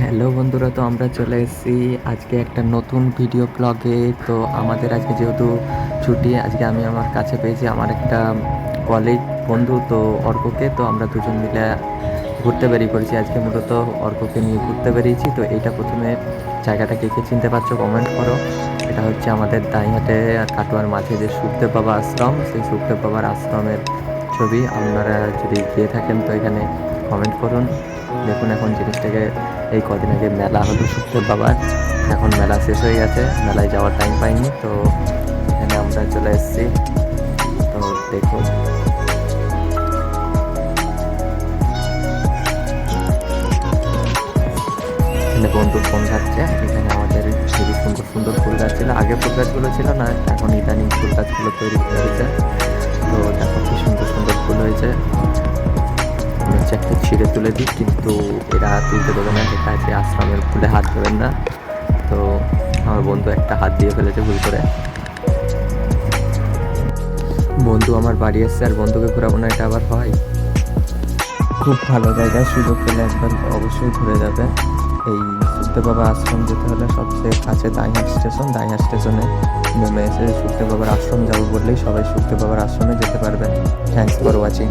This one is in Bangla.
হ্যালো বন্ধুরা, তো আমরা চলে এসেছি আজকে একটা নতুন ভিডিও ব্লগে। তো আমাদের আজকে যেহেতু ছুটি, আজকে আমি আমার কাছে পেয়েছি আমার একটা কলিগ বন্ধু, তো অর্ককে। তো আমরা দুজন মিলে ঘুরতে বেরিয়ে পড়েছি আজকে। মূলত অর্ককে নিয়ে ঘুরতে বেরিয়েছি। তো এইটা প্রথমে জায়গাটা কে কে চিনতে পারছো কমেন্ট করো। এটা হচ্ছে আমাদের দাঁইহাটে কাটোয়ার মাঝে যে সুখদেব বাবা আশ্রম, সেই সুখদেব বাবার আশ্রমের ছবি। আপনারা যদি গিয়ে থাকেন তো এখানে কমেন্ট করুন। দেখুন, এখন জিনিসটাকে এই কদিন আগে মেলা হলো সুখদেব বাবার, এখন মেলা শেষ হয়ে গেছে, মেলায় যাওয়ার টাইম পাইনি। তো এখানে আমরা চলে এসেছি। তো দেখুন, এখানে বন্ধু ফোন ঘাটছে। এখানে আমাদের খুবই সুন্দর সুন্দর ফুল গাছ ছিল, আগে ফুল গাছগুলো ছিল না, এখন ইদানিং ফুল গাছগুলো তৈরি করা হয়েছে। তো দেখো কি সুন্দর সুন্দর ফুল হয়েছে। আমি হচ্ছে একটা ছিঁড়ে তুলে দিই, কিন্তু এরা তুলতে দেবে না, লেখা আছে আশ্রমের ফুলে হাত দেবেন না। তো আমার বন্ধু একটা হাত দিয়ে ফেলেছে ভুল করে। বন্ধু আমার বাড়ি এসছে আর বন্ধুকে ঘোরাবো না, এটা আবার হয়? খুব ভালো জায়গা, সুযোগ পেলে একবার অবশ্যই ঘুরে যাবে। এই সুখদেব বাবা আশ্রম যেতে হলে সবচেয়ে কাছে দাইহাট স্টেশন, দাইহাট স্টেশনে নেমে এসে সুখদেব বাবার আশ্রম যাবো বললেই সবাই সুখদেব বাবার আশ্রমে যেতে পারবেন। Thanks for watching.